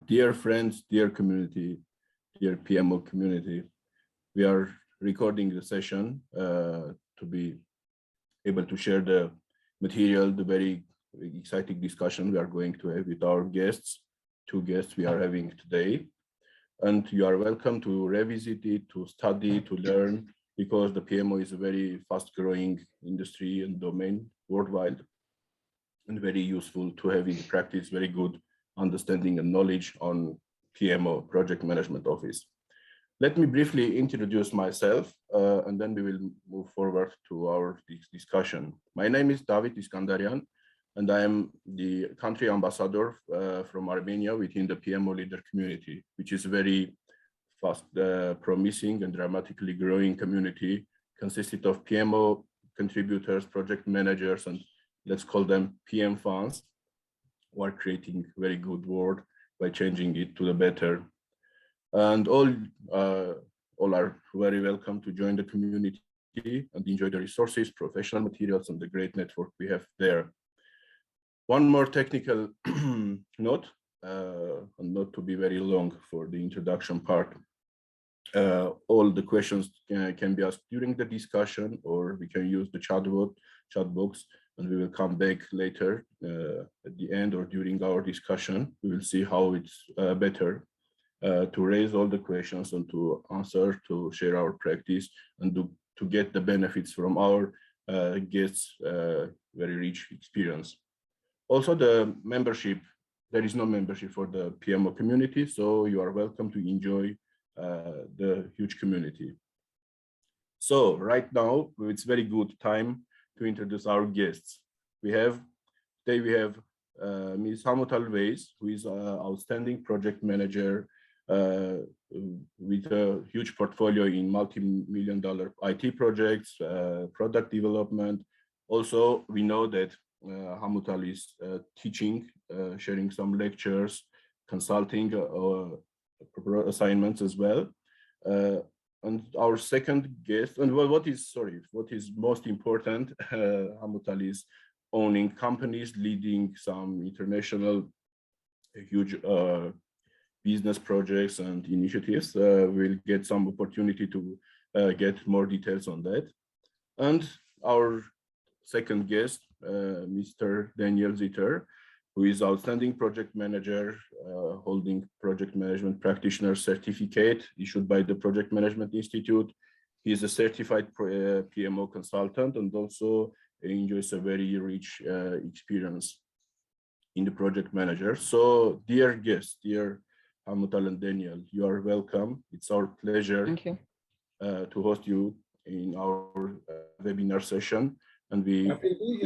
Dear friends, dear community, dear PMO community, we are recording the session to be able to share the material, the very exciting discussion we are going to have with our guests, two guests we are having today. And you are welcome to revisit it, to study, to learn, because the PMO is a very fast-growing industry and domain worldwide, and very useful to have in practice very good understanding and knowledge on PMO, Project Management Office. Let me briefly introduce myself, and then we will move forward to our discussion. My name is Davit Iskandaryan, and I am the country ambassador from Armenia within the PMO leader community, which is a very fast, promising and dramatically growing community, consisted of PMO contributors, project managers, and let's call them PM fans, who are creating very good world by changing it to the better. And all are very welcome to join the community and enjoy the resources, professional materials, and the great network we have there. One more technical note, and not to be very long for the introduction part. All the questions can be asked during the discussion, or we can use the chat box, and we will come back later at the end or during our discussion. We will see how it's better to raise all the questions and to answer, to share our practice, and to get the benefits from our guests' very rich experience. Also, the membership, there is no membership for the PMO community, so you are welcome to enjoy the huge community. So right now, it's very good time to introduce our guests. Today we have Ms. Hamutal Weisz, who is an outstanding project manager with a huge portfolio in multi-million-dollar IT projects, product development. Also, we know that Hamutal is teaching, sharing some lectures, consulting assignments as well. And our second guest, and what is most important, Hamutal is owning companies, leading some international huge business projects and initiatives. We'll get some opportunity to get more details on that. And our second guest, Mr. Daniel Zitter, who is outstanding project manager, holding project management practitioner certificate issued by the Project Management Institute. He is a certified PMO consultant and also enjoys a very rich experience in the project manager. So, dear guests, dear Hamutal and Daniel, you are welcome. It's our pleasure to host you in our webinar session. And we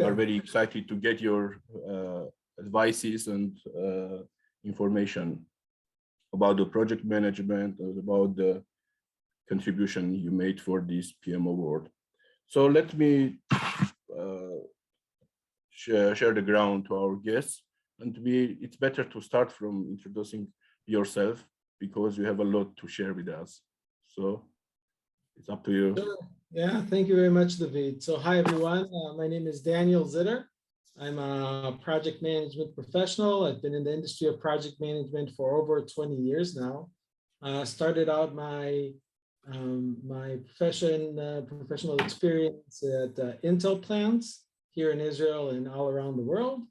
are very excited to get your advices and information about the project management, about the contribution you made for this PMO world. So let me share the ground to our guests. And it's better to start from introducing yourself, because you have a lot to share with us. So it's up to you. Sure. Yeah, thank you very much, David. So hi, everyone. My name is Daniel Zitter. I'm a project management professional. I've been in the industry of project management for over 20 years now. Started out my professional experience at Intel plants here in Israel and all around the world,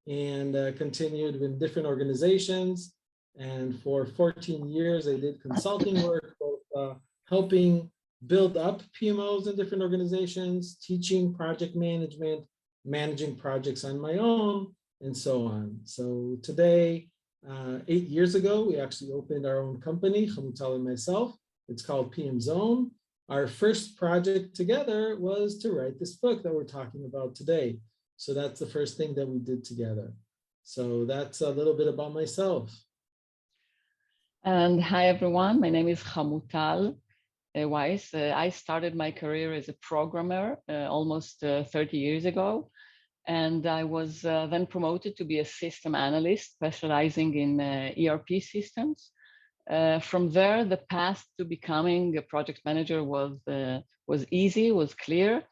and continued with different organizations. And for 14 years, I did consulting work, both helping build up PMOs in different organizations, teaching project management, managing projects on my own, and so on. So today, 8 years ago, we actually opened our own company, Hamutal and myself. It's called PM Zone. Our first project together was to write this book that we're talking about today. So that's the first thing that we did together. So that's a little bit about myself. And hi, everyone. My name is Hamutal Weisz. I started my career as a programmer almost 30 years ago. And I was then promoted to be a system analyst, specializing in ERP systems. From there, the path to becoming a project manager was easy, was clear.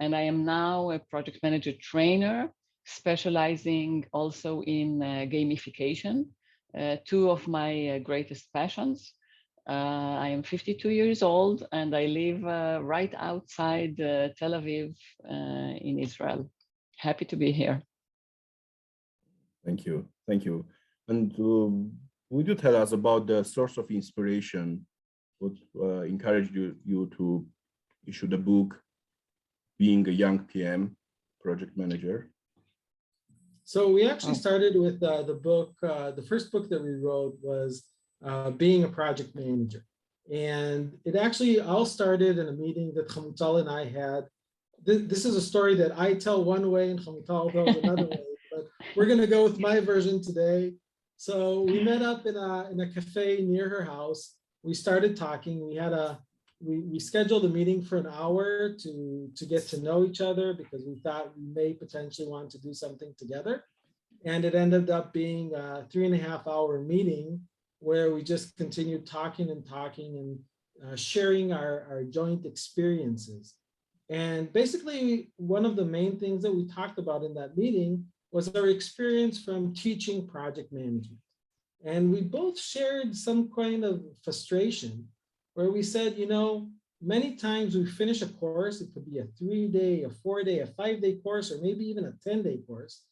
And I am now a project manager trainer, specializing also in gamification. two of my greatest passions. I am 52 years old and I live right outside Tel Aviv in Israel. Happy to be here. Thank you. Thank you. And would you tell us about the source of inspiration? What encouraged you to issue the book, Being a Young PM, Project Manager? So we actually started with the book, the first book that we wrote was Being a Project Manager. And it actually all started in a meeting that Hamutal and I had. This is a story that I tell one way and Hamutal tells another way, but we're going to go with my version today. So we met up in a cafe near her house. We started talking. We scheduled a meeting for an hour to get to know each other because we thought we may potentially want to do something together. And it ended up being a 3.5-hour meeting where we just continued talking and sharing our joint experiences. And basically, one of the main things that we talked about in that meeting was our experience from teaching project management. And we both shared some kind of frustration where we said, you know, many times we finish a course, it could be a 3-day, a 4-day, a 5-day course, or maybe even a 10-day course.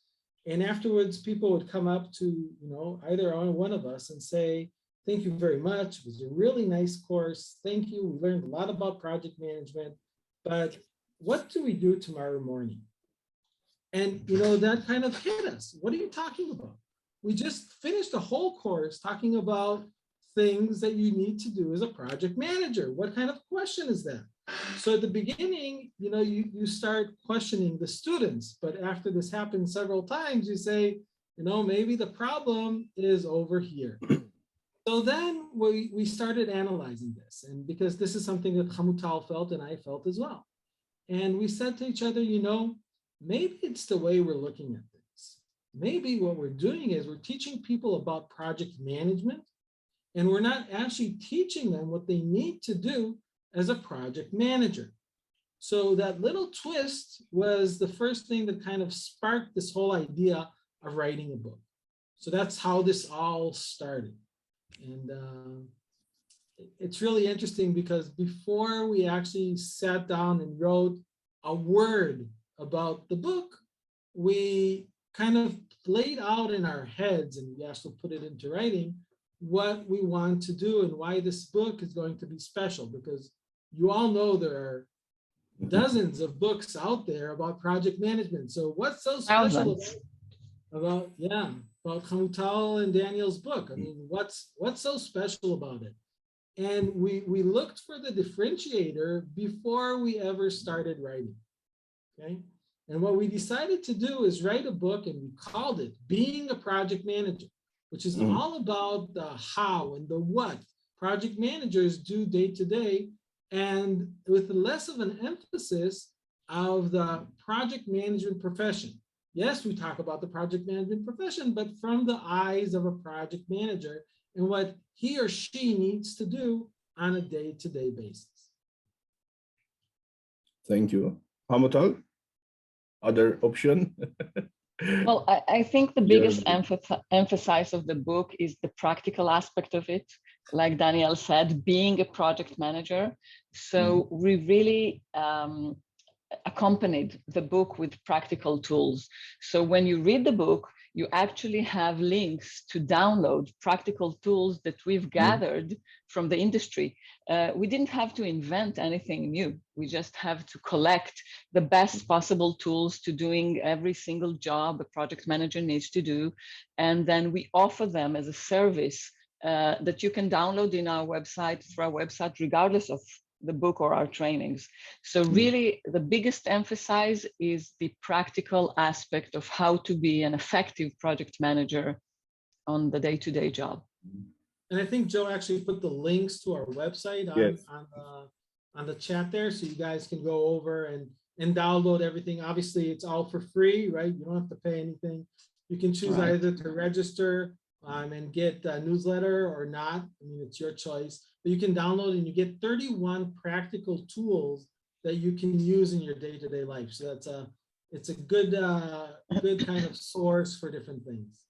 And afterwards, people would come up to, you know, either one of us and say, thank you very much. It was a really nice course. Thank you. We learned a lot about project management, but what do we do tomorrow morning? And, you know, that kind of hit us. What are you talking about? We just finished a whole course talking about things that you need to do as a project manager. What kind of question is that? So at the beginning, you know, you start questioning the students, but after this happens several times, you say, you know, maybe the problem is over here. So then we started analyzing this, and because this is something that Hamutal felt and I felt as well. And we said to each other, you know, maybe it's the way we're looking at things. Maybe what we're doing is we're teaching people about project management, and we're not actually teaching them what they need to do as a project manager. So that little twist was the first thing that kind of sparked this whole idea of writing a book. So that's how this all started. And it's really interesting because before we actually sat down and wrote a word about the book, we kind of laid out in our heads, and we also put it into writing, what we want to do and why this book is going to be special, because you all know there are dozens of books out there about project management. So what's so special about Hamutal and Daniel's book? I mean, what's so special about it? And we looked for the differentiator before we ever started writing, okay? And what we decided to do is write a book, and we called it Being a Project Manager, which is all about the how and the what project managers do day to day, and with less of an emphasis of the project management profession. Yes, we talk about the project management profession, but from the eyes of a project manager and what he or she needs to do on a day-to-day basis. Thank you. Hamutal, other option? Well, I think the biggest emphasis of the book is the practical aspect of it. Like Daniel said, being a project manager. So we really accompanied the book with practical tools. So when you read the book, you actually have links to download practical tools that we've gathered from the industry. We didn't have to invent anything new. We just have to collect the best possible tools to doing every single job a project manager needs to do. And then we offer them as a service that you can download in our website, through our website, regardless of the book or our trainings. So really the biggest emphasis is the practical aspect of how to be an effective project manager on the day-to-day job. And I think Joe actually put the links to our website on the chat there, so you guys can go over and download everything. Obviously it's all for free, right? You don't have to pay anything. You can choose either to register and get a newsletter or not. I mean, it's your choice. But you can download and you get 31 practical tools that you can use in your day-to-day life. So it's a good kind of source for different things.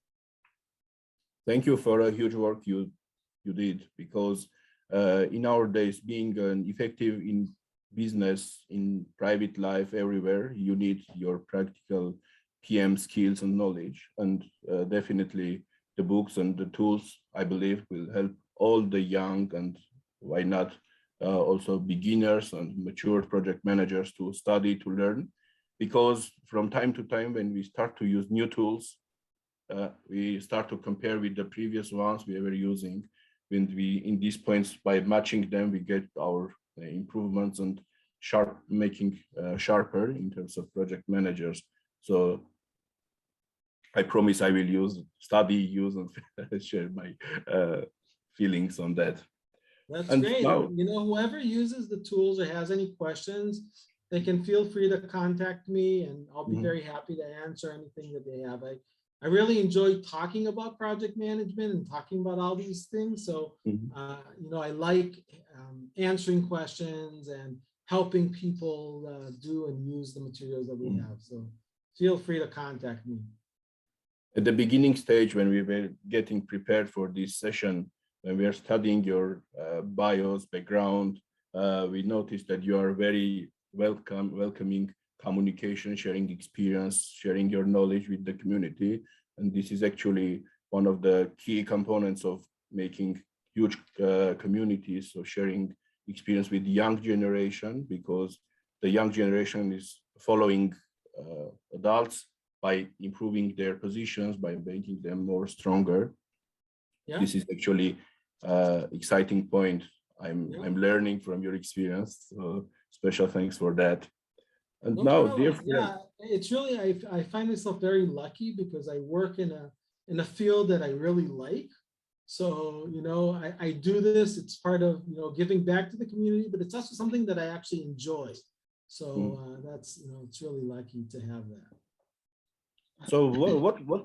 Thank you for a huge work you did, because in our days, being an effective in business, in private life, everywhere, you need your practical PM skills and knowledge. And definitely the books and the tools, I believe, will help all the young and why not also beginners and mature project managers to study, to learn. Because from time to time, when we start to use new tools, we start to compare with the previous ones we were using. When we, in these points, by matching them, we get our improvements and making sharper in terms of project managers. So I promise I will study, use, and share my feelings on that. That's And great. now, You know, whoever uses the tools or has any questions, they can feel free to contact me, and I'll be very happy to answer anything that they have. I really enjoy talking about project management and talking about all these things. So, you know, I like answering questions and helping people do and use the materials that we have. So feel free to contact me. At the beginning stage, when we were getting prepared for this session, when we are studying your bios, background, we noticed that you are very welcoming communication, sharing experience, sharing your knowledge with the community. And this is actually one of the key components of making huge communities, so sharing experience with the young generation, because the young generation is following adults by improving their positions, by making them more stronger. Yeah. This is actually exciting point. I'm learning from your experience. So special thanks for that. And now, dear friend, yeah, it's really, I find myself very lucky because I work in a field that I really like. So, you know, I do this, it's part of, you know, giving back to the community, but it's also something that I actually enjoy. So that's, you know, it's really lucky to have that. So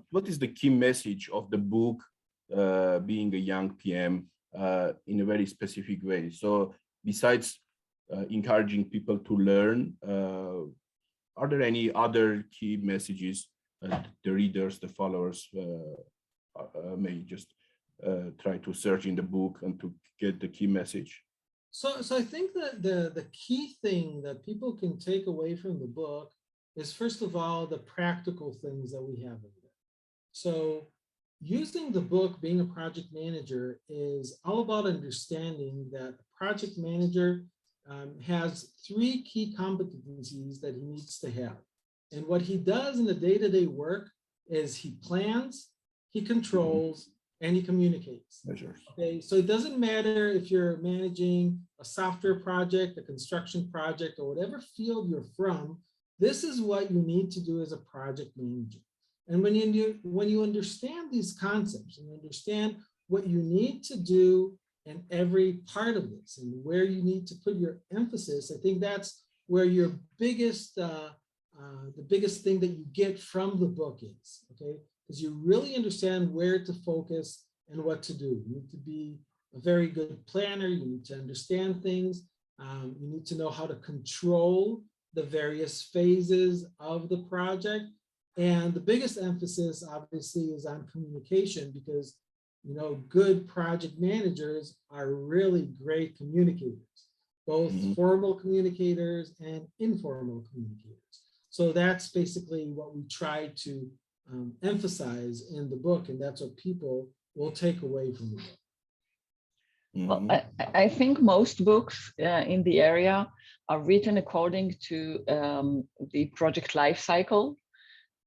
what is the key message of the book, Being a Young PM, in a very specific way? So besides encouraging people to learn, are there any other key messages that the readers, the followers may just try to search in the book and to get the key message? So I think that the key thing that people can take away from the book is, first of all, the practical things that we have in there. So using the book, Being a Project Manager, is all about understanding that a project manager has 3 key competencies that he needs to have. And what he does in the day-to-day work is he plans, he controls, and he communicates. Okay, so it doesn't matter if you're managing a software project, a construction project, or whatever field you're from, this is what you need to do as a project manager. And when you understand these concepts and understand what you need to do in every part of this and where you need to put your emphasis, I think that's where your biggest, the biggest thing that you get from the book is, okay? Because you really understand where to focus and what to do. You need to be a very good planner. You need to understand things. You need to know how to control the various phases of the project. And the biggest emphasis, obviously, is on communication, because, you know, good project managers are really great communicators, both formal communicators and informal communicators. So that's basically what we try to emphasize in the book, and that's what people will take away from the book. Well, I think most books in the area are written according to the project life cycle,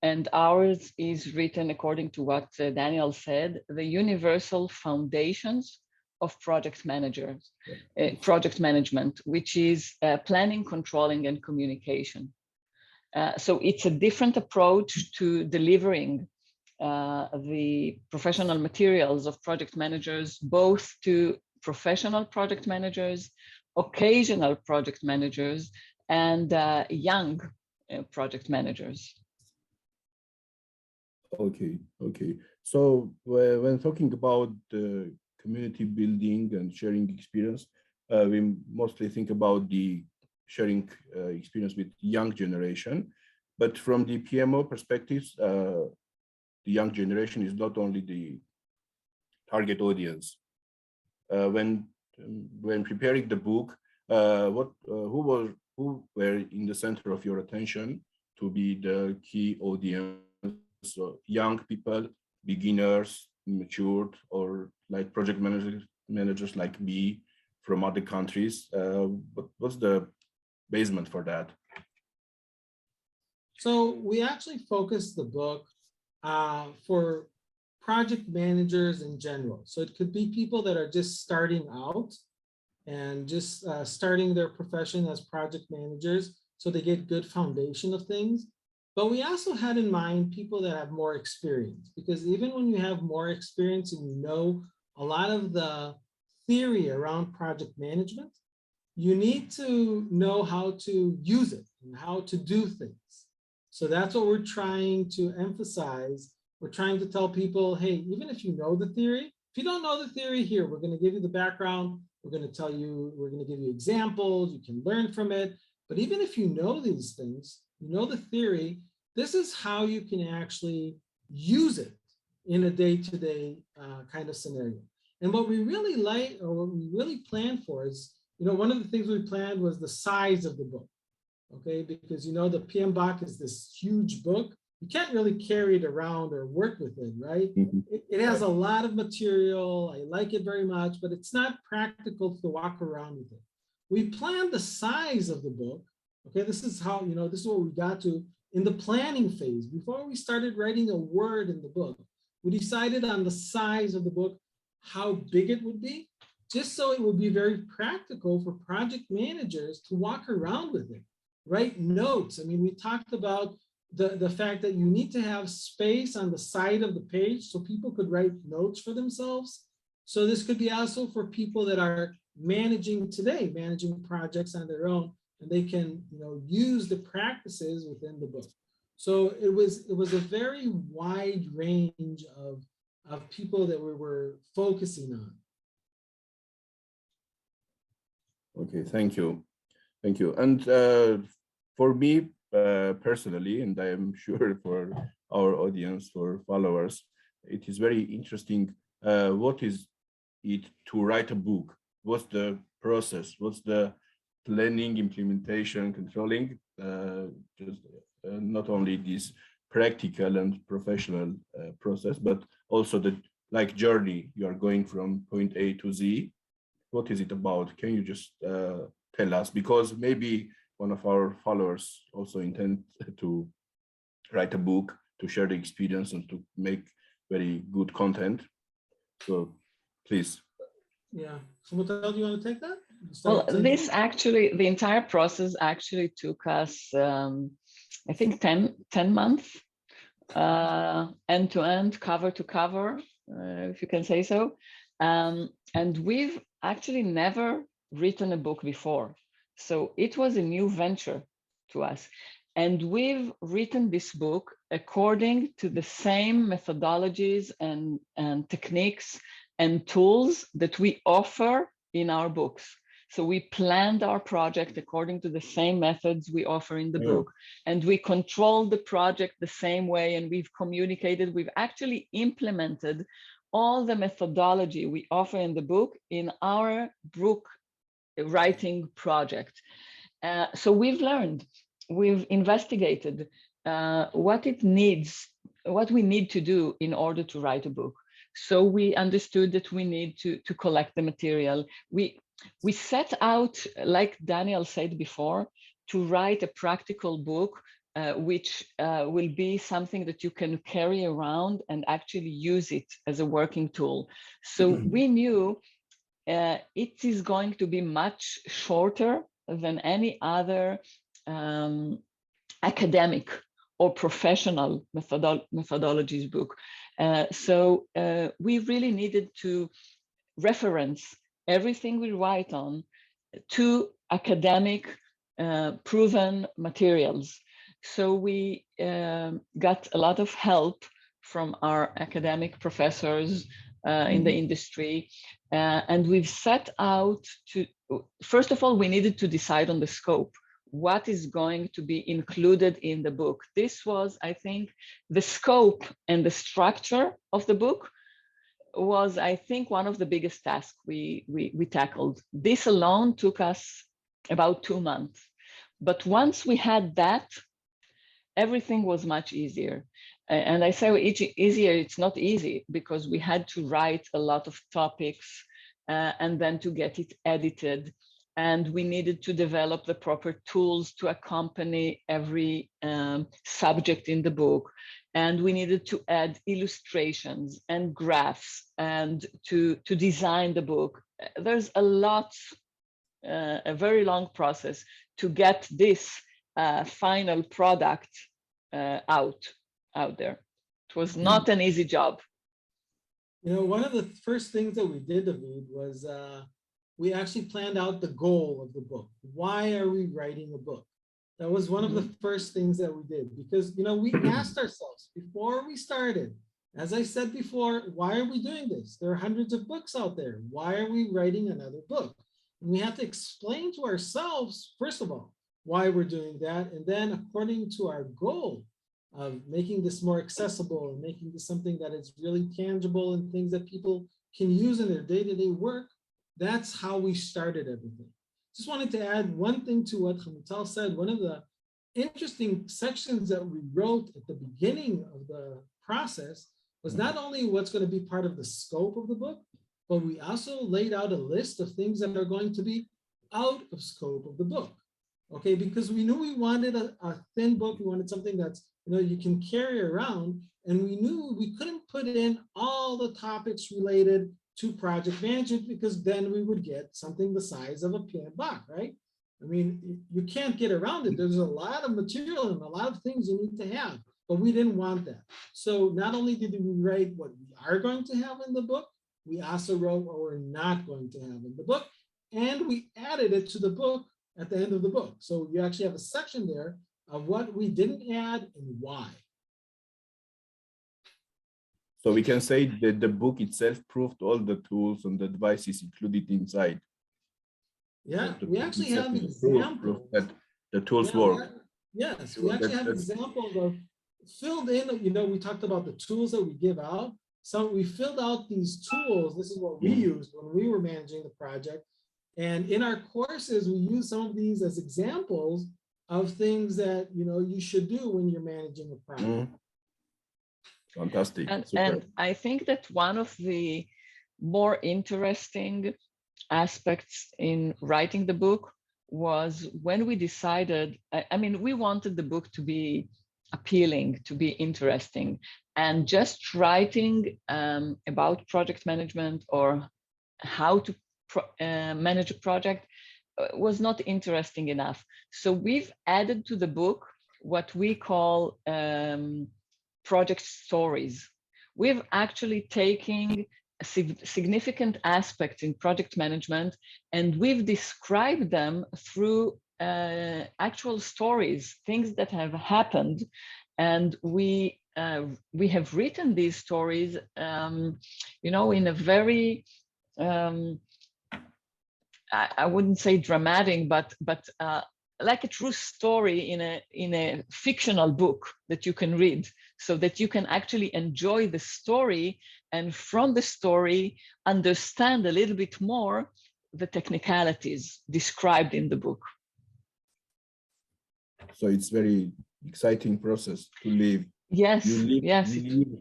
and ours is written according to what Daniel said, the universal foundations of project management, which is planning, controlling, and communication. So it's a different approach to delivering the professional materials of project managers, both to professional project managers, occasional project managers, and young project managers. Okay. So when talking about community building and sharing experience, we mostly think about the sharing experience with young generation. But from the PMO perspectives, the young generation is not only the target audience. When preparing the book, who were in the center of your attention to be the key audience? So young people, beginners, matured, or like project managers like me from other countries. What's the basement for that? So we actually focused the book for project managers in general. So it could be people that are just starting out and just starting their profession as project managers, so they get good foundation of things. But we also had in mind people that have more experience, because even when you have more experience and you know a lot of the theory around project management, you need to know how to use it and how to do things. So that's what we're trying to emphasize. We're trying to tell people, hey, even if you know the theory, if you don't know the theory, here, we're going to give you the background. We're going to tell you, we're going to give you examples. You can learn from it. But even if you know these things, you know the theory, this is how you can actually use it in a day-to-day kind of scenario. And what we really like, or what we really plan for is, one of the things we planned was the size of the book, okay? Because, the PMBOK is this huge book. You can't really carry it around or work with it, right? Mm-hmm. It has a lot of material. I like it very much, but it's not practical to walk around with it. We planned the size of the book, okay? This is how, this is what we got to in the planning phase. Before we started writing a word in the book, we decided on the size of the book, how big it would be, just so it would be very practical for project managers to walk around with it, write notes. I mean, we talked about the fact that you need to have space on the side of the page so people could write notes for themselves. So this could be also for people that are managing projects on their own, and they can use the practices within the book. So it was a very wide range of people that we were focusing on. Okay, thank you. Thank you. And for me personally, and I am sure for our audience, for followers, it is very interesting. What is it to write a book? What's the process? What's the planning, implementation, controlling? Not only this practical and professional process, but also the journey you are going from point A to Z. What is it about? Can you just tell us? Because maybe one of our followers also intend to write a book, to share the experience and to make very good content. So please. Yeah. Hamutal, do you want to take that? Well, the entire process actually took us, I think 10 months, end to end, cover to cover, if you can say so. And we've actually never written a book before. So it was a new venture to us. And we've written this book according to the same methodologies and techniques and tools that we offer in our books. So we planned our project according to the same methods we offer in the book, and we controlled the project the same way, and we've communicated, we've actually implemented all the methodology we offer in the book in our book writing project. So we've learned, we've investigated what we need to do in order to write a book. So we understood that we need to collect the material. We set out, like Daniel said before, to write a practical book, which will be something that you can carry around and actually use it as a working tool. So we knew it is going to be much shorter than any other academic or professional methodologies book. So we really needed to reference everything we write on to academic proven materials. So we got a lot of help from our academic professors in the industry. And we've set out to, first of all, we needed to decide on the scope. What is going to be included in the book? This was, I think, the scope and the structure of the book was, I think, one of the biggest tasks we tackled. This alone took us about 2 months. But once we had that, everything was much easier. And I say easier, it's not easy, because we had to write a lot of topics and then to get it edited. And we needed to develop the proper tools to accompany every subject in the book. And we needed to add illustrations and graphs and to design the book. There's a very long process to get this final product out there. It was not an easy job. You know, one of the first things that we did, David, was we actually planned out the goal of the book. Why are we writing a book? That was one of the first things that we did, because, you know, we asked ourselves before we started, as I said before, why are we doing this? There are hundreds of books out there. Why are we writing another book? And we have to explain to ourselves, first of all, why we're doing that. And then according to our goal of making this more accessible and making this something that is really tangible and things that people can use in their day-to-day work, that's how we started everything. Just wanted to add one thing to what Hamutal said. One of the interesting sections that we wrote at the beginning of the process was not only what's going to be part of the scope of the book, but we also laid out a list of things that are going to be out of scope of the book. Okay, because we knew we wanted a thin book. We wanted something that's, you know, you can carry around, and we knew we couldn't put in all the topics related to project management, because then we would get something the size of a peanut box, right? I mean, you can't get around it. There's a lot of material and a lot of things you need to have, but we didn't want that. So not only did we write what we are going to have in the book, we also wrote what we're not going to have in the book, and we added it to the book at the end of the book. So you actually have a section there of what we didn't add and why. So we can say that the book itself proved all the tools and the devices included inside. Yeah, So we actually have examples that the tools work. Yes, we actually have examples of filled in, you know, we talked about the tools that we give out. So we filled out these tools. This is what we used when we were managing the project. And in our courses, we use some of these as examples of things that, you know, you should do when you're managing a project. Fantastic. And I think that one of the more interesting aspects in writing the book was when we decided, I mean, we wanted the book to be appealing, to be interesting, and just writing about project management or how to manage a project was not interesting enough. So we've added to the book what we call project stories. We've actually taken significant aspects in project management, and we've described them through actual stories, things that have happened. And we have written these stories, you know, in a very, I wouldn't say dramatic, but like a true story in a fictional book that you can read, so that you can actually enjoy the story, and from the story understand a little bit more the technicalities described in the book. So it's very exciting process to live. Yes, you live, yes. You live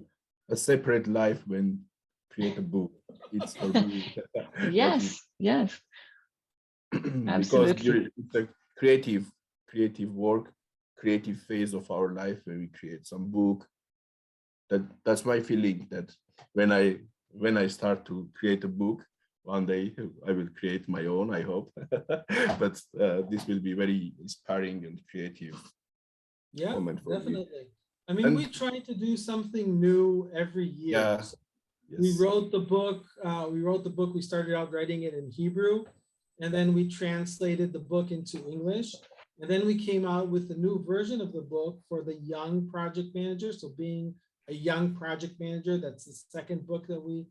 a separate life when create a book. It's for me. Yes, yes. Because it's a creative work, creative phase of our life where we create some book. That's my feeling, that when I start to create a book, one day I will create my own, I hope. But this will be very inspiring and creative. Yeah, moment for definitely. me. I mean, we try to do something new every year. Yeah. So Yes. we wrote the book. We started out writing it in Hebrew, and then we translated the book into English. And then we came out with a new version of the book for the young project manager. So being a young project manager, that's the second book that we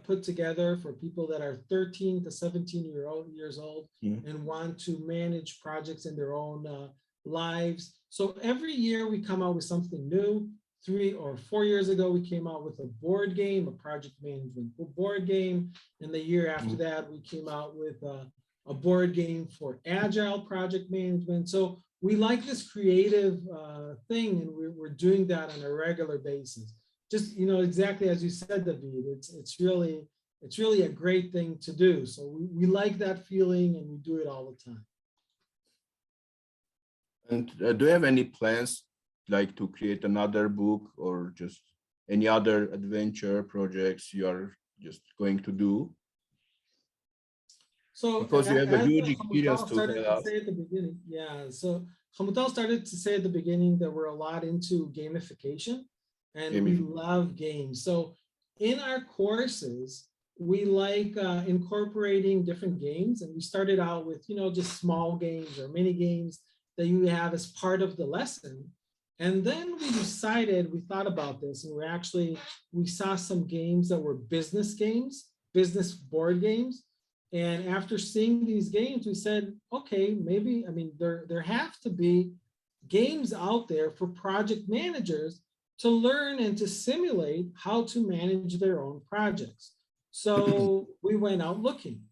put together for people that are 13 to 17 years old and want to manage projects in their own lives. So every year we come out with something new. 3 or 4 years ago, we came out with a board game, a project management board game. And the year after that, we came out with a board game for agile project management. So we like this creative thing, and we're doing that on a regular basis. Just, exactly as you said, David, it's really a great thing to do. So we like that feeling, and we do it all the time. And do you have any plans like to create another book or just any other adventure projects you are just going to do? So because you have a as huge experience Hamutal to started tell to us. say at the beginning, so Hamutal started to say at the beginning that we're a lot into gamification, and we love games. So in our courses, we like incorporating different games, and we started out with just small games or mini games that you have as part of the lesson. And then we thought about this, and we saw some games that were business games, business board games. And after seeing these games, we said, okay, maybe, there have to be games out there for project managers to learn and to simulate how to manage their own projects. So we went out looking,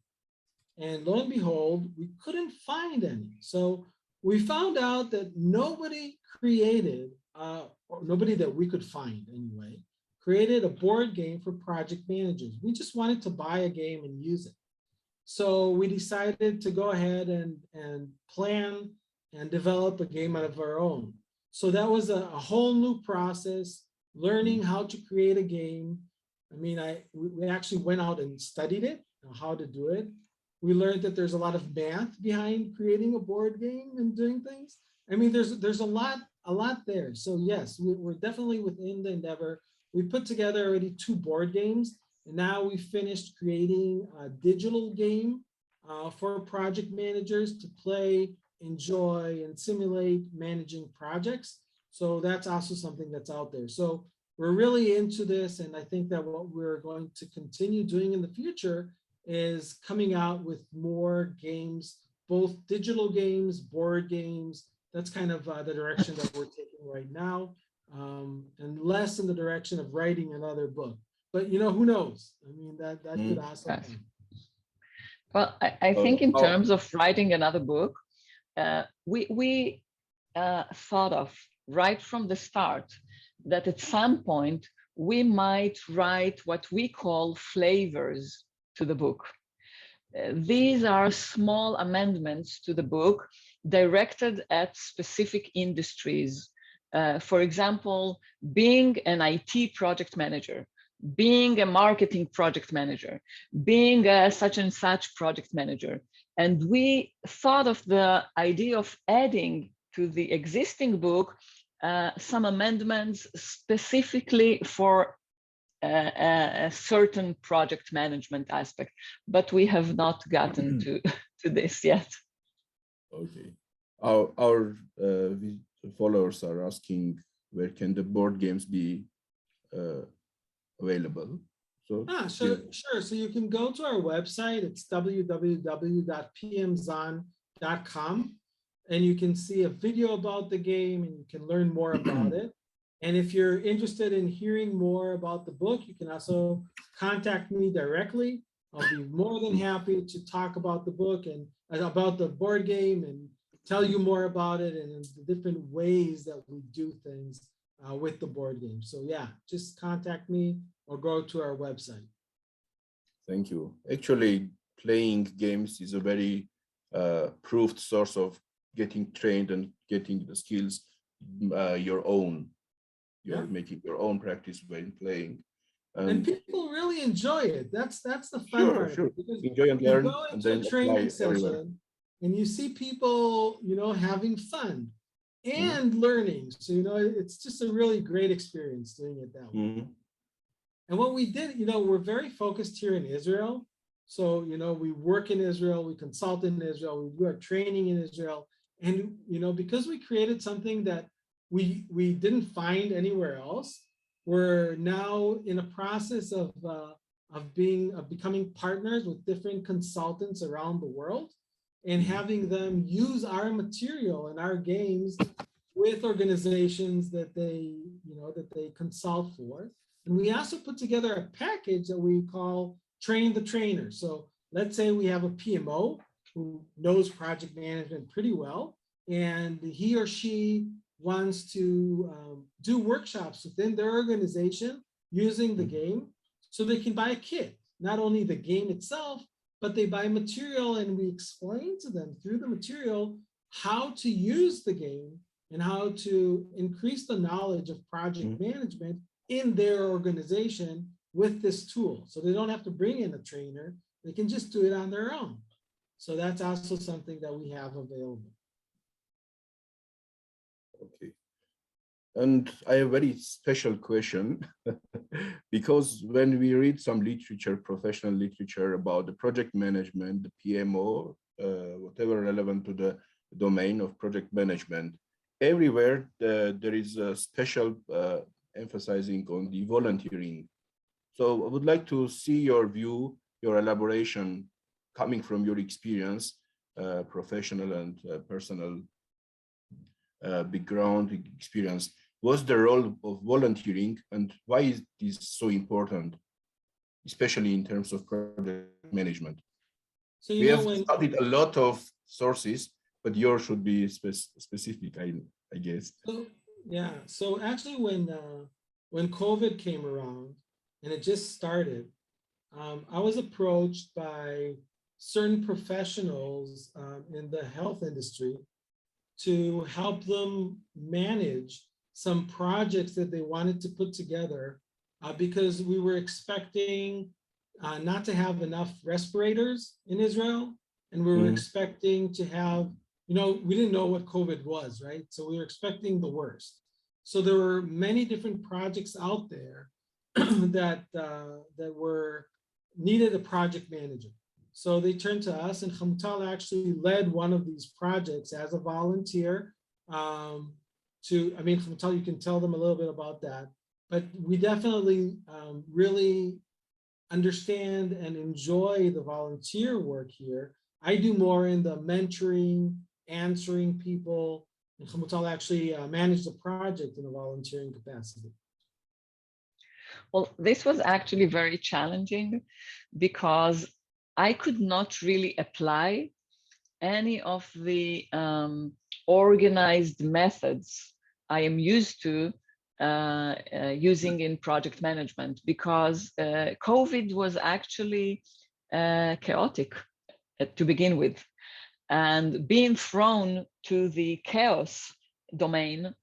and lo and behold, we couldn't find any. So we found out that nobody created, or nobody that we could find anyway, created a board game for project managers. We just wanted to buy a game and use it. So we decided to go ahead and plan and develop a game out of our own. So that was a whole new process, learning how to create a game. We actually went out and studied it, how to do it. We learned that there's a lot of math behind creating a board game and doing things. There's a lot there. So yes, we're definitely within the endeavor. We put together already 2 board games, and now we finished creating a digital game for project managers to play, enjoy, and simulate managing projects. So that's also something that's out there. So we're really into this, and I think that what we're going to continue doing in the future is coming out with more games, both digital games, board games. That's kind of the direction that we're taking right now, and less in the direction of writing another book. But who knows? That could also happen. Well, I think in terms of writing another book, we thought of right from the start that at some point we might write what we call flavors to the book. These are small amendments to the book directed at specific industries. For example, being an IT project manager, being a marketing project manager, being a such and such project manager. And we thought of the idea of adding to the existing book some amendments specifically for a certain project management aspect, but we have not gotten to this yet. Okay. Our followers are asking, where can the board games be available? So sure. So you can go to our website. It's www.pmzon.com, and you can see a video about the game, and you can learn more about it. And if you're interested in hearing more about the book, you can also contact me directly. I'll be more than happy to talk about the book and about the board game and tell you more about it and the different ways that we do things with the board game. So yeah, just contact me or go to our website. Thank you. Actually, playing games is a very proved source of getting trained and getting the skills your own. You're making your own practice when playing. And people really enjoy it. That's the fun part. Sure. Because enjoy and learn, you go and into then a training apply everywhere. session and you see people, having fun and learning. So, it's just a really great experience doing it that way. And what we did, we're very focused here in Israel. So, we work in Israel, we consult in Israel, we do our training in Israel. And, because we created something that we didn't find anywhere else, we're now in a process of becoming partners with different consultants around the world and having them use our material and our games with organizations that they consult for. And we also put together a package that we call Train the Trainer. So let's say we have a PMO who knows project management pretty well, and he or she wants to do workshops within their organization using the game. So they can buy a kit, not only the game itself, but they buy material, and we explain to them through the material how to use the game and how to increase the knowledge of project management in their organization with this tool. So they don't have to bring in a trainer, they can just do it on their own. So that's also something that we have available. Okay. And I have a very special question because when we read some literature, professional literature about the project management, the PMO, whatever relevant to the domain of project management, everywhere there is a special emphasizing on the volunteering. So I would like to see your view, your elaboration coming from your experience, professional and personal background experience. What's the role of volunteering and why is this so important, especially in terms of project management? So we have studied a lot of sources, but yours should be specific, I guess. So, yeah, so actually when COVID came around and it just started, I was approached by certain professionals in the health industry to help them manage some projects that they wanted to put together because we were expecting not to have enough respirators in Israel. And we were expecting to have, we didn't know what COVID was, right? So we were expecting the worst. So there were many different projects out there that needed a project manager. So they turned to us, and Hamutal actually led one of these projects as a volunteer. Hamutal, you can tell them a little bit about that. But we definitely really understand and enjoy the volunteer work here. I do more in the mentoring, answering people, and Hamutal actually managed the project in a volunteering capacity. Well, this was actually very challenging because I could not really apply any of the organized methods I am used to using in project management because COVID was actually chaotic to begin with. And being thrown to the chaos domain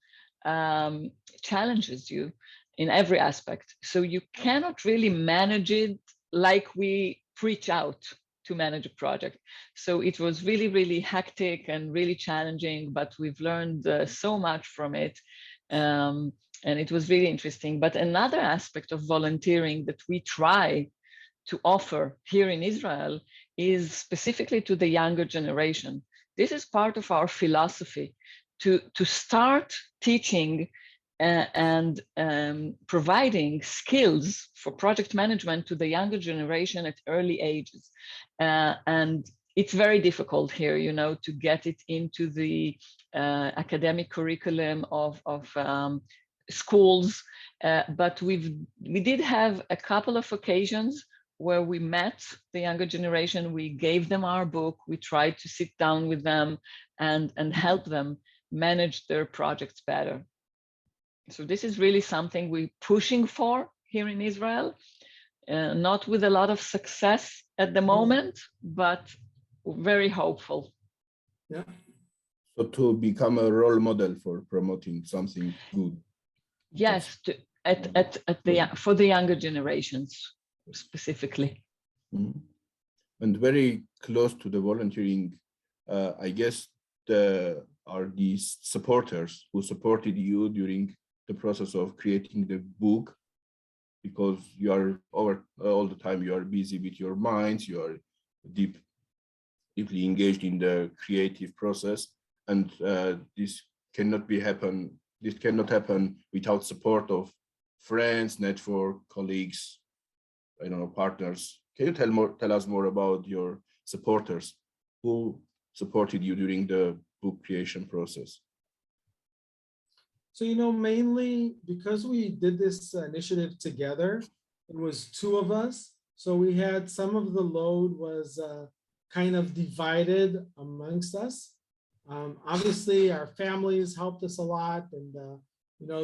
challenges you in every aspect. So you cannot really manage it like we preach out to manage a project. So it was really, really hectic and really challenging, but we've learned so much from it. And it was really interesting. But another aspect of volunteering that we try to offer here in Israel is specifically to the younger generation. This is part of our philosophy to start teaching and providing skills for project management to the younger generation at early ages. And it's very difficult here, to get it into the academic curriculum of schools. But we did have a couple of occasions where we met the younger generation, we gave them our book, we tried to sit down with them and help them manage their projects better. So this is really something we're pushing for here in Israel, not with a lot of success at the moment, but very hopeful. Yeah. So to become a role model for promoting something good. Yes, for the younger generations specifically. And very close to the volunteering, I guess are these supporters who supported you during the process of creating the book, because you are all the time, you are busy with your minds, you are deeply engaged in the creative process, and this cannot happen without support of friends, network, colleagues, partners. Can you tell us more about your supporters who supported you during the book creation process? So, mainly because we did this initiative together, it was two of us. So we had some of the load was kind of divided amongst us. Obviously, our families helped us a lot, and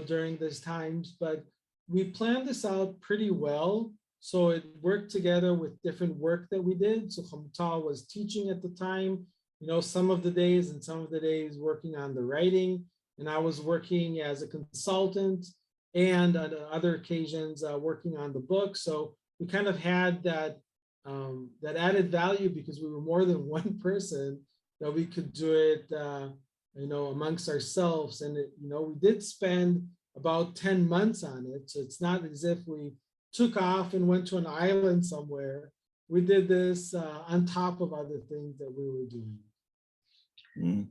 during these times. But we planned this out pretty well, so it worked together with different work that we did. So Hamutal was teaching at the time, some of the days, and some of the days working on the writing, and I was working as a consultant, and on other occasions working on the book. So we kind of had that that added value because we were more than one person, that we could do it amongst ourselves. And we did spend about 10 months on it. So it's not as if we took off and went to an island somewhere. We did this on top of other things that we were doing. Mm.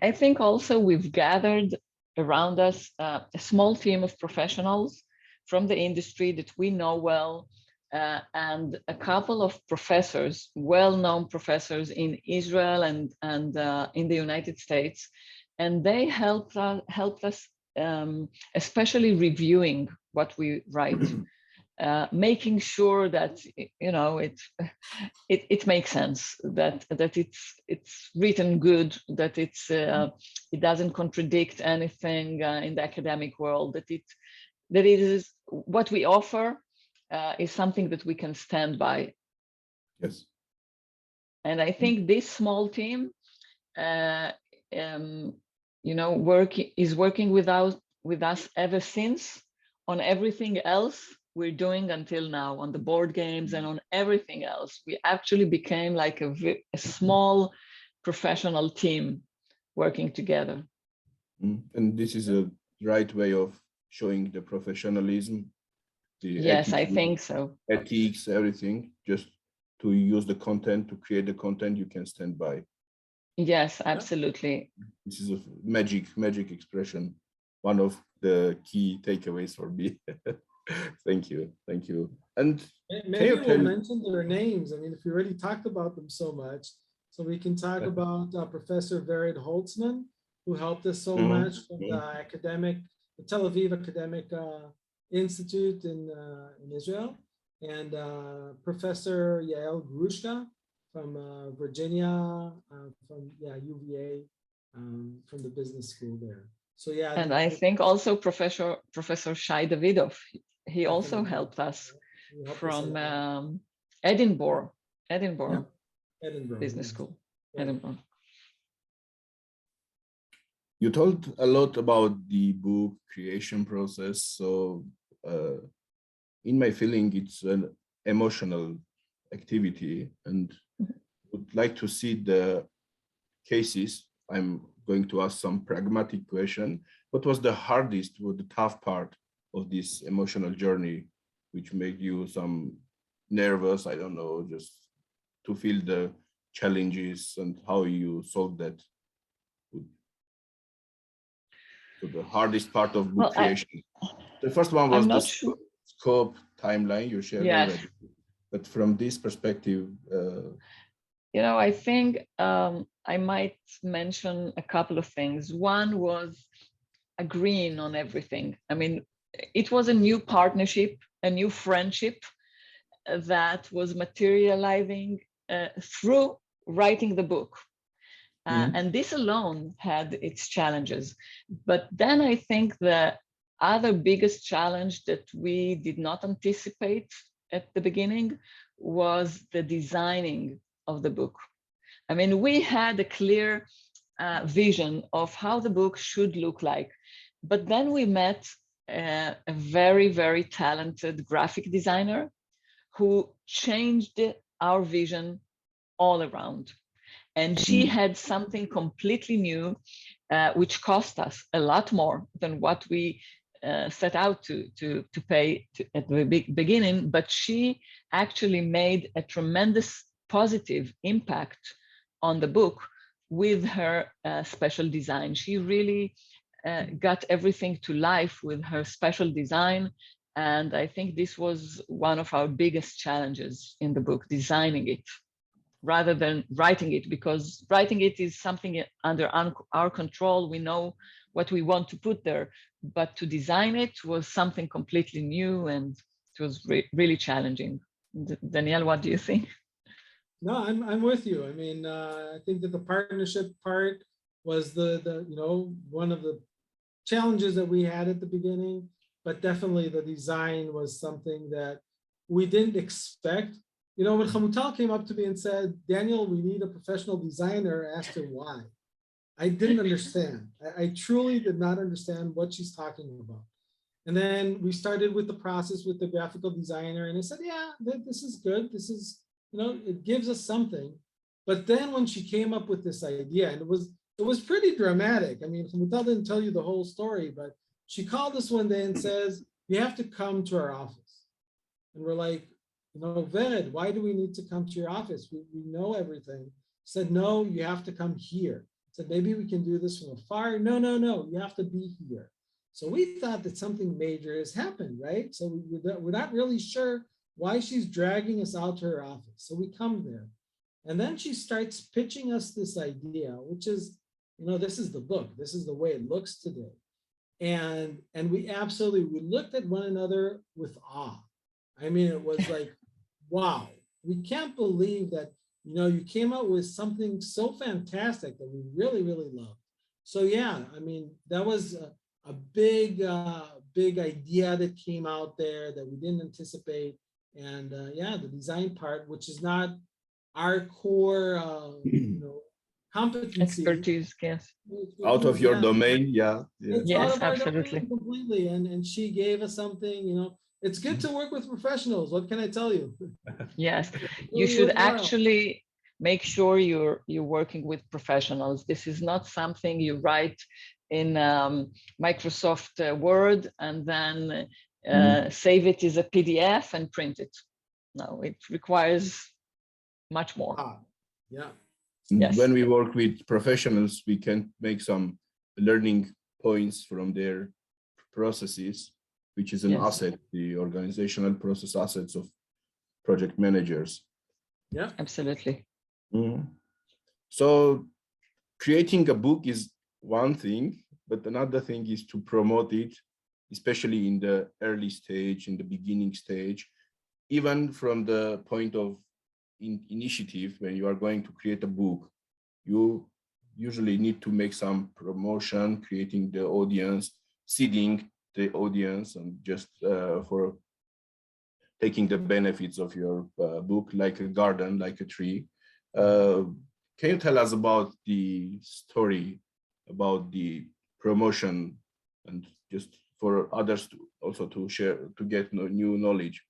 I think also we've gathered around us a small team of professionals from the industry that we know well, and a couple of professors, well-known professors in Israel and in the United States, and they helped us, especially reviewing what we write, making sure that it makes sense, that it's written good, that it doesn't contradict anything in the academic world, that it is what we offer is something that we can stand by. Yes. And I think this small team, is working with us ever since on everything else we're doing until now, on the board games and on everything else. We actually became like a small professional team working together. And this is a right way of showing the professionalism. Yes, I think so. Ethics, everything, just to use the content, to create the content you can stand by. Yes, absolutely. This is a magic expression. One of the key takeaways for me. Thank you. And maybe we'll mention their names. I mean, if we already talked about them so much, so we can talk about Professor Vered Holtzman, who helped us so much from the Tel Aviv Academic Institute in Israel, and Professor Yael Grushka from Virginia, from UVA, from the business school there. So and I think also Professor Shai Davidov, he also helped us from Edinburgh Business School. Edinburgh. You told a lot about the book creation process. So in my feeling, it's an emotional activity, and would like to see the cases. I'm going to ask some pragmatic question. What was the hardest or the tough part of this emotional journey, which made you some nervous, I don't know, just to feel the challenges, and how you solved that? So the hardest part of book creation. The first one was the scope, timeline you shared already. But from this perspective, I think I might mention a couple of things. One was agreeing on everything. I mean, it was a new partnership, a new friendship that was materializing through writing the book. And this alone had its challenges. But then I think the other biggest challenge that we did not anticipate at the beginning was the designing of the book. I mean, we had a clear vision of how the book should look like. But then we met a very, very talented graphic designer who changed our vision all around. And she had something completely new, which cost us a lot more than what we set out to pay at the beginning. But she actually made a tremendous positive impact on the book with her special design. She really got everything to life with her special design. And I think this was one of our biggest challenges in the book, designing it, rather than writing it, because writing it is something under our control. We know what we want to put there, but to design it was something completely new, and it was really challenging. Daniel, what do you think? No, I'm with you. I mean, I think that the partnership part was the one of the challenges that we had at the beginning, but definitely the design was something that we didn't expect. You know, when Hamutal came up to me and said, Daniel, we need a professional designer, I asked her why. I didn't understand. I truly did not understand what she's talking about. And then we started with the process with the graphical designer, and I said, yeah, this is good. This is, it gives us something. But then when she came up with this idea, and it was pretty dramatic. I mean, Hamutal didn't tell you the whole story, but she called us one day and says, you have to come to our office. And we're like, Ved, why do we need to come to your office? We know everything. Said, no, you have to come here. Said, maybe we can do this from afar. No, you have to be here. So we thought that something major has happened, right? So we're not really sure why she's dragging us out to her office. So we come there. And then she starts pitching us this idea, which is, this is the book. This is the way it looks today. And we looked at one another with awe. I mean, it was like, wow, we can't believe that, you came out with something so fantastic that we really, really love. So yeah, I mean, that was a big idea that came out there that we didn't anticipate. And the design part, which is not our core, competency. Expertise, yes. Out of your domain, yeah. It's Yes, out of our absolutely. domain completely. And she gave us something, it's good to work with professionals. What can I tell you? Yes, you should actually make sure you're working with professionals. This is not something you write in Microsoft Word and then save it as a PDF and print it. No, it requires much more. Yeah. Yes. When we work with professionals, we can make some learning points from their processes, which is an asset, the organizational process assets of project managers. Yeah, absolutely. So creating a book is one thing, but another thing is to promote it, especially in the early stage, in the beginning stage, even from the point of initiative. When you are going to create a book, you usually need to make some promotion, creating the audience, seeding the audience, and just for taking the benefits of your book, like a garden, like a tree. Can you tell us about the story, about the promotion, and just for others to also to share, to get new knowledge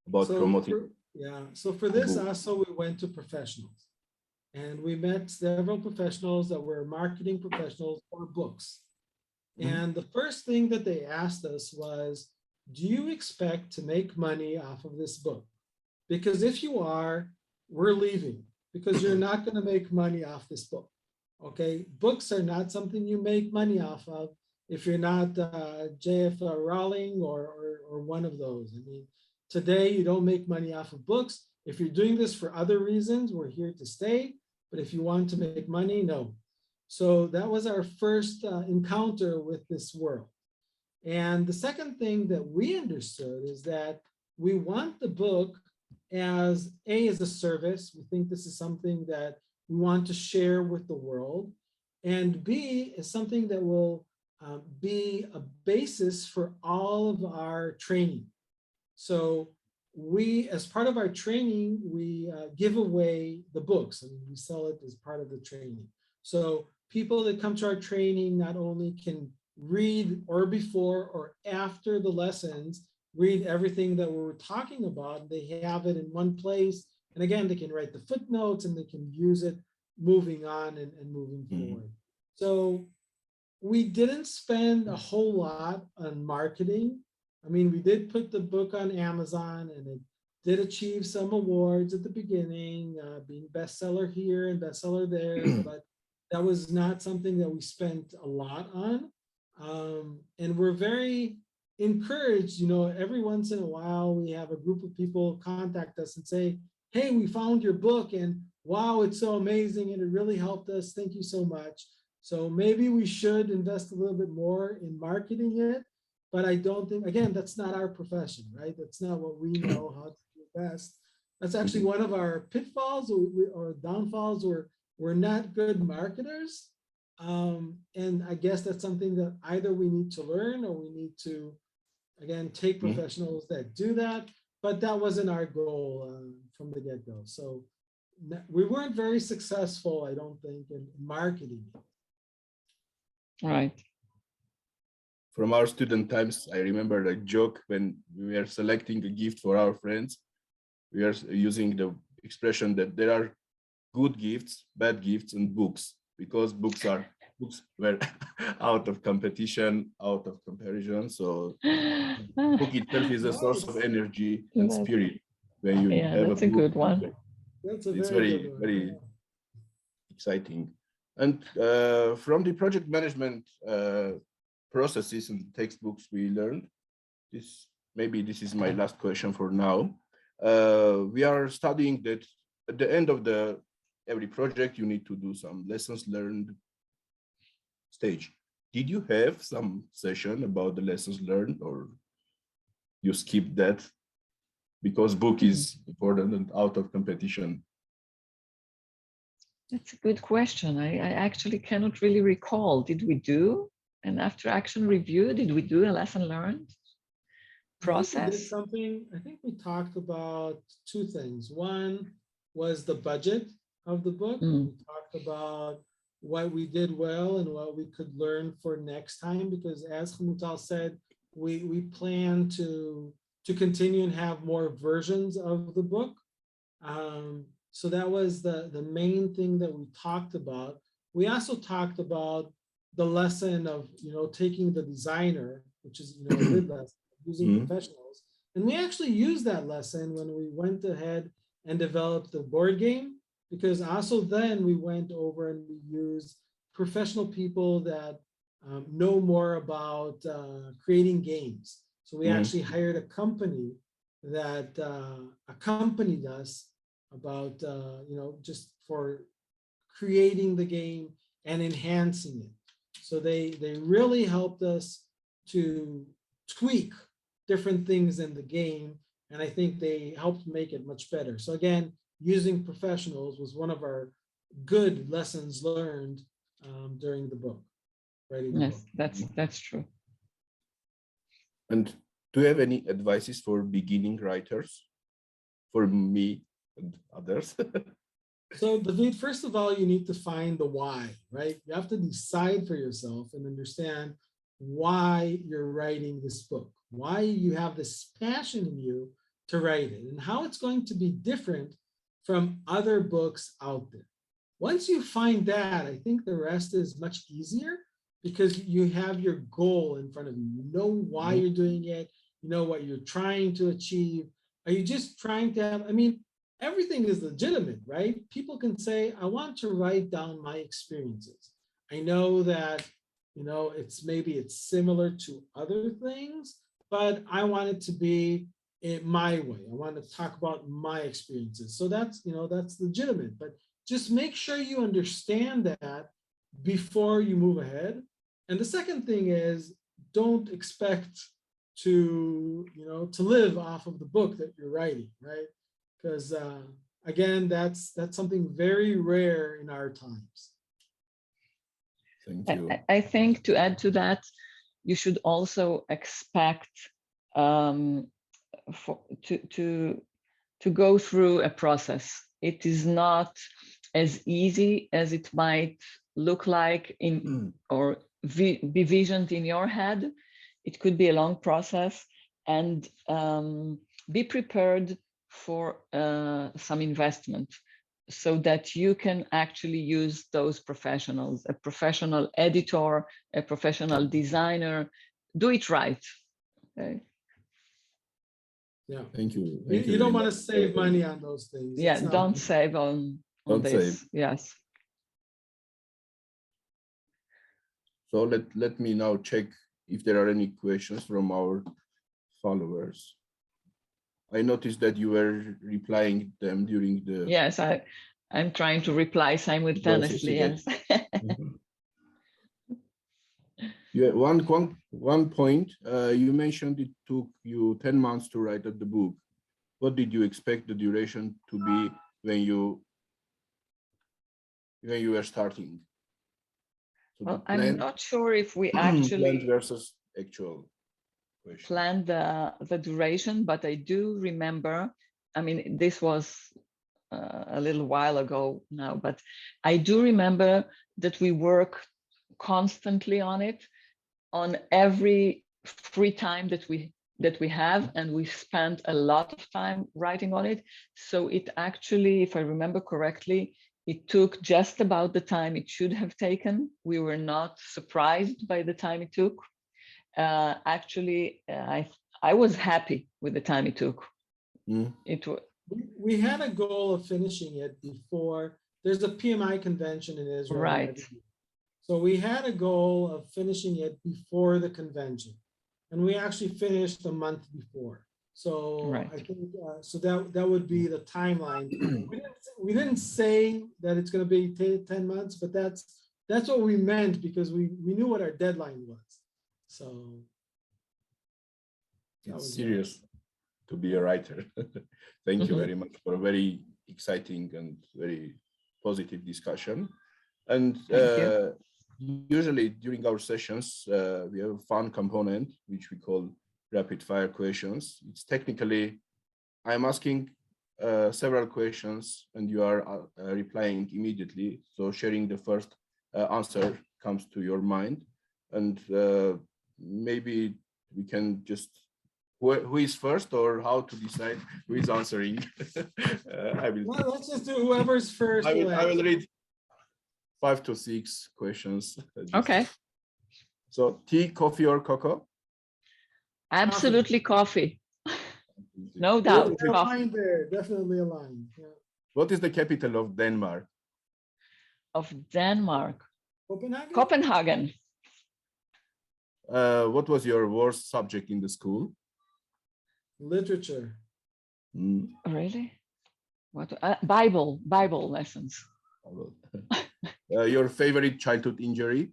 about promoting? So for this also, we went to professionals, and we met several professionals that were marketing professionals for books. And the first thing that they asked us was, do you expect to make money off of this book? Because if you are, we're leaving, because you're not going to make money off this book. Okay, books are not something you make money off of if you're not J.F. Rowling or one of those. I mean, today you don't make money off of books. If you're doing this for other reasons, we're here to stay. But if you want to make money, no. So that was our first encounter with this world. And the second thing that we understood is that we want the book as a service. We think this is something that we want to share with the world. And B, is something that will be a basis for all of our training. So we, as part of our training, we give away the books. I mean, we sell it as part of the training. So people that come to our training not only can read or before or after the lessons, read everything that we're talking about. They have it in one place. And again, they can write the footnotes and they can use it moving on and moving forward. So we didn't spend a whole lot on marketing. I mean, we did put the book on Amazon, and it did achieve some awards at the beginning, being bestseller here and bestseller there, but that was not something that we spent a lot on. And we're very encouraged, every once in a while we have a group of people contact us and say, hey, we found your book and wow, it's so amazing and it really helped us. Thank you so much. So maybe we should invest a little bit more in marketing it, but I don't think, again, that's not our profession, right? That's not what we know how to do best. That's actually one of our pitfalls or downfalls, or we're not good marketers. And I guess that's something that either we need to learn, or we need to, again, take professionals that do that. But that wasn't our goal from the get-go. So we weren't very successful, I don't think, in marketing it. Right. From our student times, I remember a joke when we were selecting a gift for our friends. We are using the expression that there are good gifts, bad gifts, and books, because books were out of competition, out of comparison. So book itself is a source of energy and spirit. When you have that's a a book, good one. That's a it's very very, good one. very exciting. And from the project management processes and textbooks we learned, maybe this is my last question for now. We are studying that at the end of every project, you need to do some lessons learned stage. Did you have some session about the lessons learned, or you skip that because book is important and out of competition? That's a good question. I actually cannot really recall. Did we do an after action review? Did we do a lesson learned process? I think we talked about two things. One was the budget of the book. We talked about what we did well and what we could learn for next time, because as Hamutal said, we plan to continue and have more versions of the book. So that was the main thing that we talked about. We also talked about the lesson of, taking the designer, which is, a good lesson, using professionals. And we actually used that lesson when we went ahead and developed the board game, because also then we went over and we used professional people that know more about creating games. So we actually hired a company that accompanied us about, just for creating the game and enhancing it. So they really helped us to tweak different things in the game. And I think they helped make it much better. So again, using professionals was one of our good lessons learned during the book, writing the book. That's true. And do you have any advices for beginning writers, for me and others? So Davit, first of all, you need to find the why, right? You have to decide for yourself and understand why you're writing this book, why you have this passion in you to write it, and how it's going to be different from other books out there. Once you find that, I think the rest is much easier, because you have your goal in front of you. You know why you're doing it. You know what you're trying to achieve. Are you just trying to have, everything is legitimate, right? People can say, I want to write down my experiences. I know that, it's similar to other things, but I want it to be my way. I want to talk about my experiences. So that's legitimate, but just make sure you understand that before you move ahead. And the second thing is, don't expect to live off of the book that you're writing, right? Because again, that's something very rare in our times. Thank you. I think to add to that, you should also expect to go through a process. It is not as easy as it might look like or be visioned in your head. It could be a long process, and be prepared for some investment, so that you can actually use those professionals, a professional editor, a professional designer. Do it right. Okay. Yeah. Thank you. You don't want to save money on those things. Yeah, don't save on this. Save. Yes. So let me now check if there are any questions from our followers. I noticed that you were replying them during the... Yes, I'm trying to reply simultaneously, yes. Yeah, one point, you mentioned it took you 10 months to write up the book. What did you expect the duration to be when you were starting? So Well, the I'm not sure if we actually planned versus actual question. planned the duration, but I do remember, I mean, this was a little while ago now, but I do remember that we work constantly on it, on every free time that we have, and we spent a lot of time writing on it. So it actually, if I remember correctly, it took just about the time it should have taken. We were not surprised by the time it took. Actually, I was happy with the time it took. Mm. We had a goal of finishing it before. There's a PMI convention in Israel. Right. So we had a goal of finishing it before the convention, and we actually finished a month before. So Right. I think so that would be the timeline. We didn't say that it's going to be 10 months, but that's what we meant, because we knew what our deadline was. So it's serious to be a writer. Thank you very much for a very exciting and very positive discussion. And usually during our sessions, we have a fun component, which we call rapid fire questions. It's technically, I'm asking several questions and you are replying immediately. So sharing the first answer comes to your mind. And maybe we can just, who is first, or how to decide who is answering? Well, let's just do whoever's first. I will read 5 to 6 questions. Okay. So tea, coffee, or cocoa? Absolutely coffee. No doubt. We're aligned there. Definitely aligned. Yeah. What is the capital of Denmark? Of Denmark. Copenhagen? Copenhagen. What was your worst subject in the school? Literature. Mm. Really? What? Bible lessons. Your favorite childhood injury?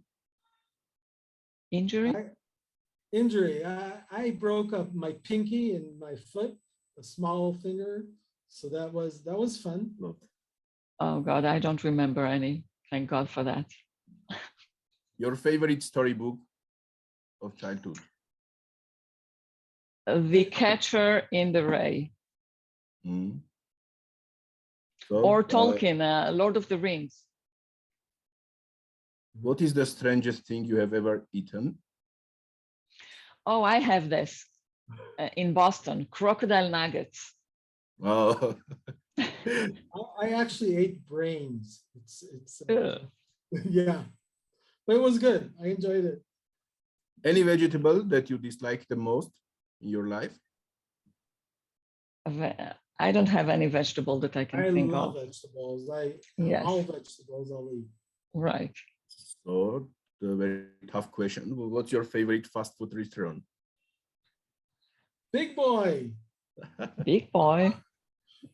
Injury? Injury. I broke up my pinky and my foot, a small finger. So that was fun. Oh God, I don't remember any. Thank God for that. Your favorite storybook of childhood? The Catcher in the Rye. Mm. So, or Tolkien, Lord of the Rings. What is the strangest thing you have ever eaten? Oh, I have this in Boston, crocodile nuggets. Oh. I actually ate brains. It's yeah, but it was good. I enjoyed it. Any vegetable that you dislike the most in your life? I don't have any vegetable that I can think of. I love vegetables. Yes. All vegetables I'll eat. Right. So the very tough question. What's your favorite fast food restaurant? Big Boy. Big Boy.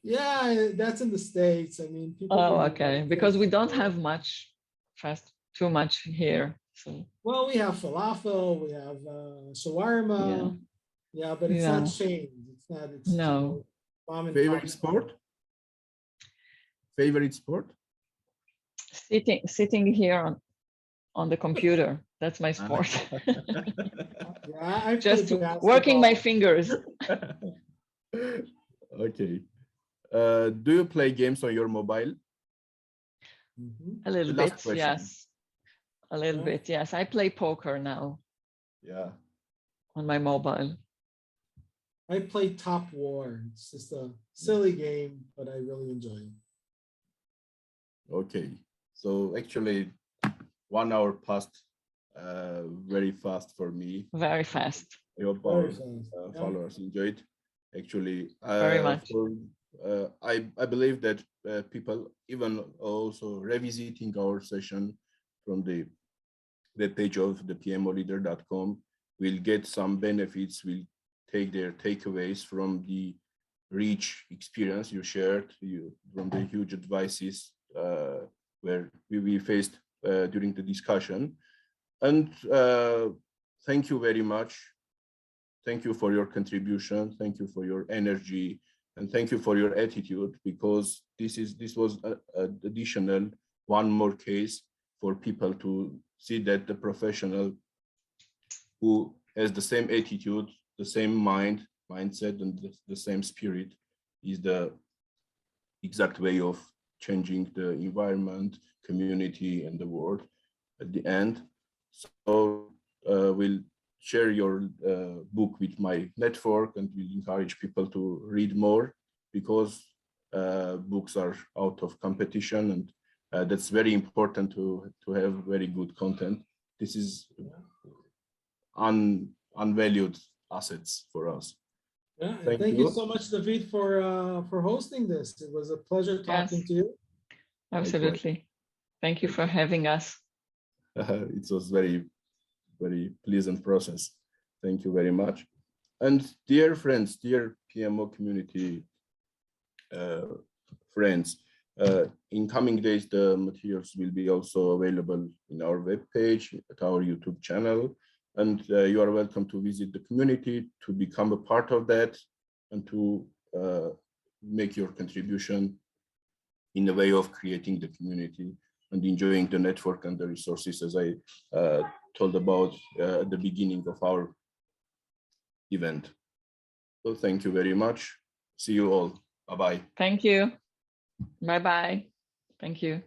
Yeah, that's in the States. I mean, people. Oh, okay. Because we don't have too much here. So. Well, we have falafel, we have shawarma. Yeah, but it's not chains. It's not. It's no. Favorite sport? Favorite sport? Sitting here on the computer. That's my sport. Yeah, just working my fingers. Okay. Do you play games on your mobile? A little bit, yes. A little bit, yes. I play poker now. Yeah. On my mobile. I play Top War. It's just a silly game, but I really enjoy it. Okay. So actually 1 hour passed very fast for me. Very fast. I hope our followers enjoyed. Actually, very much. I believe that people, even also revisiting our session from the page of the pmoleader.com, will get some benefits, will take their takeaways from the rich experience you shared, from the huge advices where we faced during the discussion. And thank you very much. Thank you for your contribution. Thank you for your energy, and thank you for your attitude, because this was an additional one more case for people to see that the professional who has the same attitude, the same mindset, and the same spirit is the exact way of changing the environment, community, and the world at the end. So we'll share your book with my network, and we'll encourage people to read more, because books are out of competition, and that's very important to have very good content. This is unvalued assets for us. Yeah, and thank you so much, David, for hosting this. It was a pleasure talking to you. Absolutely. Thank you for having us. It was very pleasant process. Thank you very much. And dear friends, dear PMO community friends, in coming days, the materials will be also available in our webpage, at our YouTube channel. And you are welcome to visit the community, to become a part of that, and to make your contribution in the way of creating the community and enjoying the network and the resources, as I told about at the beginning of our event. So thank you very much. See you all. Bye-bye. Thank you. Bye-bye. Thank you.